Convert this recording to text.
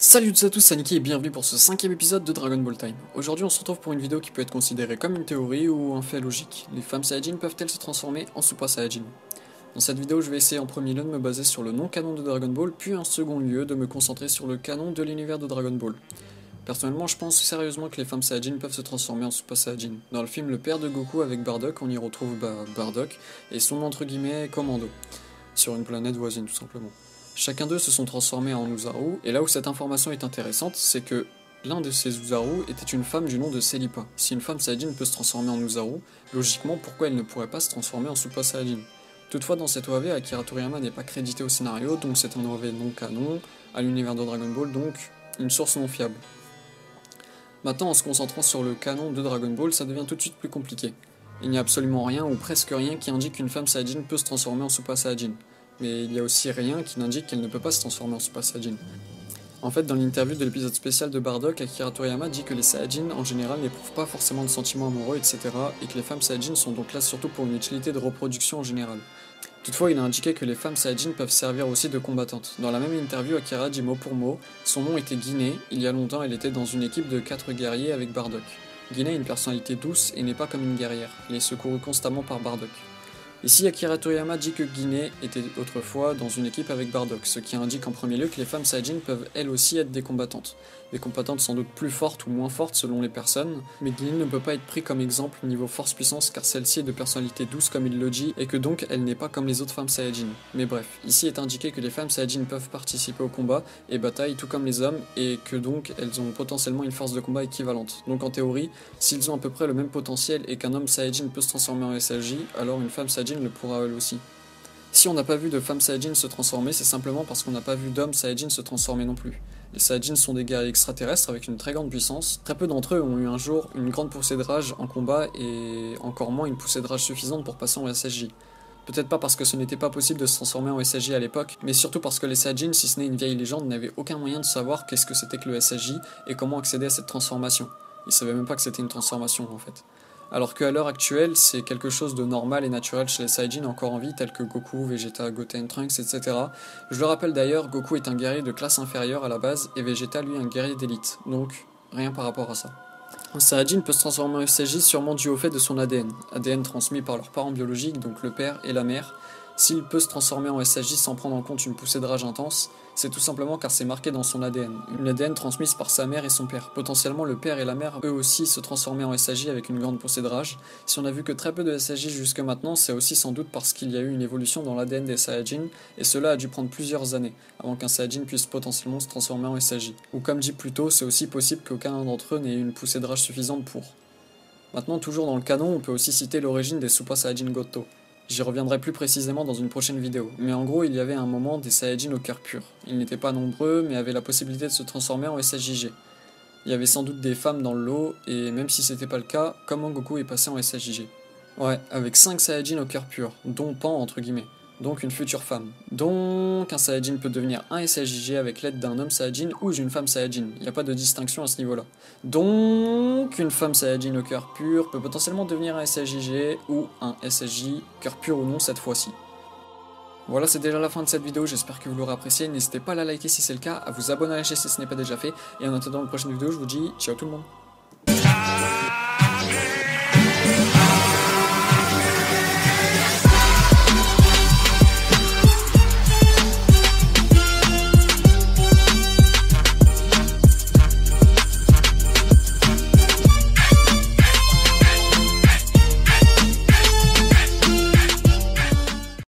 Salut à tous, c'est Niki et bienvenue pour ce 5ème épisode de Dragon Ball Time. Aujourd'hui on se retrouve pour une vidéo qui peut être considérée comme une théorie ou un fait logique. Les femmes Saiyajin peuvent-elles se transformer en Super Saiyajin? Dans cette vidéo je vais essayer en premier lieu de me baser sur le non-canon de Dragon Ball, puis en second lieu de me concentrer sur le canon de l'univers de Dragon Ball. Personnellement je pense sérieusement que les femmes Saiyajin peuvent se transformer en Super Saiyajin. Dans le film Le Père de Goku avec Bardock, on y retrouve Bardock et son entre guillemets commando, sur une planète voisine tout simplement. Chacun d'eux se sont transformés en Uzaru, et là où cette information est intéressante, c'est que l'un de ces Uzaru était une femme du nom de Celipa. Si une femme Saiyajin peut se transformer en Uzaru, logiquement pourquoi elle ne pourrait pas se transformer en Super Saiyajin? Toutefois dans cette OAV, Akira Toriyama n'est pas crédité au scénario, donc c'est un OAV non canon, à l'univers de Dragon Ball, donc une source non fiable. Maintenant en se concentrant sur le canon de Dragon Ball, ça devient tout de suite plus compliqué. Il n'y a absolument rien ou presque rien qui indique qu'une femme Saiyajin peut se transformer en Super Saiyajin. Mais il y a aussi rien qui n'indique qu'elle ne peut pas se transformer en Super Saiyajin. En fait, dans l'interview de l'épisode spécial de Bardock, Akira Toriyama dit que les Saiyajin en général n'éprouvent pas forcément de sentiments amoureux, etc. et que les femmes Saiyajin sont donc là surtout pour une utilité de reproduction en général. Toutefois, il a indiqué que les femmes Saiyajin peuvent servir aussi de combattantes. Dans la même interview, Akira dit mot pour mot, son nom était Guinée, il y a longtemps elle était dans une équipe de 4 guerriers avec Bardock. Guinée a une personnalité douce et n'est pas comme une guerrière, elle est secourue constamment par Bardock. Ici, Akira Toriyama dit que Guinée était autrefois dans une équipe avec Bardock, ce qui indique en premier lieu que les femmes Saiyajin peuvent elles aussi être des combattantes. Des combattantes sans doute plus fortes ou moins fortes selon les personnes, mais Guinée ne peut pas être pris comme exemple niveau force-puissance car celle-ci est de personnalité douce comme il le dit, et que donc elle n'est pas comme les autres femmes Saiyajin. Mais bref, ici est indiqué que les femmes Saiyajin peuvent participer au combat et bataille tout comme les hommes, et que donc elles ont potentiellement une force de combat équivalente. Donc en théorie, s'ils ont à peu près le même potentiel et qu'un homme Saiyajin peut se transformer en SSJ, alors une femme Saiyajin le pourra elle aussi. Si on n'a pas vu de femmes Saiyajin se transformer, c'est simplement parce qu'on n'a pas vu d'hommes Saiyajin se transformer non plus. Les Saiyajin sont des guerriers extraterrestres avec une très grande puissance. Très peu d'entre eux ont eu un jour une grande poussée de rage en combat et encore moins une poussée de rage suffisante pour passer en SSJ. Peut-être pas parce que ce n'était pas possible de se transformer en SSJ à l'époque, mais surtout parce que les Saiyajin, si ce n'est une vieille légende, n'avaient aucun moyen de savoir qu'est-ce que c'était que le SSJ et comment accéder à cette transformation. Ils savaient même pas que c'était une transformation en fait. Alors qu'à l'heure actuelle, c'est quelque chose de normal et naturel chez les Saiyajin encore en vie, tels que Goku, Vegeta, Goten, Trunks, etc. Je le rappelle d'ailleurs, Goku est un guerrier de classe inférieure à la base, et Vegeta lui un guerrier d'élite, donc rien par rapport à ça. Un Saiyajin peut se transformer en SSJ sûrement dû au fait de son ADN, ADN transmis par leurs parents biologiques, donc le père et la mère. S'il peut se transformer en SSJ sans prendre en compte une poussée de rage intense, c'est tout simplement car c'est marqué dans son ADN. Une ADN transmise par sa mère et son père. Potentiellement le père et la mère eux aussi se transformer en SSJ avec une grande poussée de rage. Si on a vu que très peu de SSJ jusque maintenant, c'est aussi sans doute parce qu'il y a eu une évolution dans l'ADN des Saiyajin, et cela a dû prendre plusieurs années, avant qu'un Saiyajin puisse potentiellement se transformer en SSJ. Ou comme dit plus tôt, c'est aussi possible qu'aucun d'entre eux n'ait une poussée de rage suffisante pour. Maintenant, toujours dans le canon, on peut aussi citer l'origine des Super Saiyajin Goto. J'y reviendrai plus précisément dans une prochaine vidéo, mais en gros il y avait un moment des Saiyajin au cœur pur. Ils n'étaient pas nombreux, mais avaient la possibilité de se transformer en SSJG. Il y avait sans doute des femmes dans le lot, et même si c'était pas le cas, comment Goku est passé en SSJG? Ouais, avec 5 Saiyajin au cœur pur, dont Pan entre guillemets. Donc une future femme. Donc un Saiyajin peut devenir un SSJG avec l'aide d'un homme Saiyajin ou d'une femme Saiyajin. Il n'y a pas de distinction à ce niveau-là. Donc une femme Saiyajin au cœur pur peut potentiellement devenir un SSJG ou un SSJ, cœur pur ou non cette fois-ci. Voilà, c'est déjà la fin de cette vidéo, j'espère que vous l'aurez apprécié. N'hésitez pas à la liker si c'est le cas, à vous abonner à la chaîne si ce n'est pas déjà fait. Et en attendant la prochaine vidéo, je vous dis ciao tout le monde.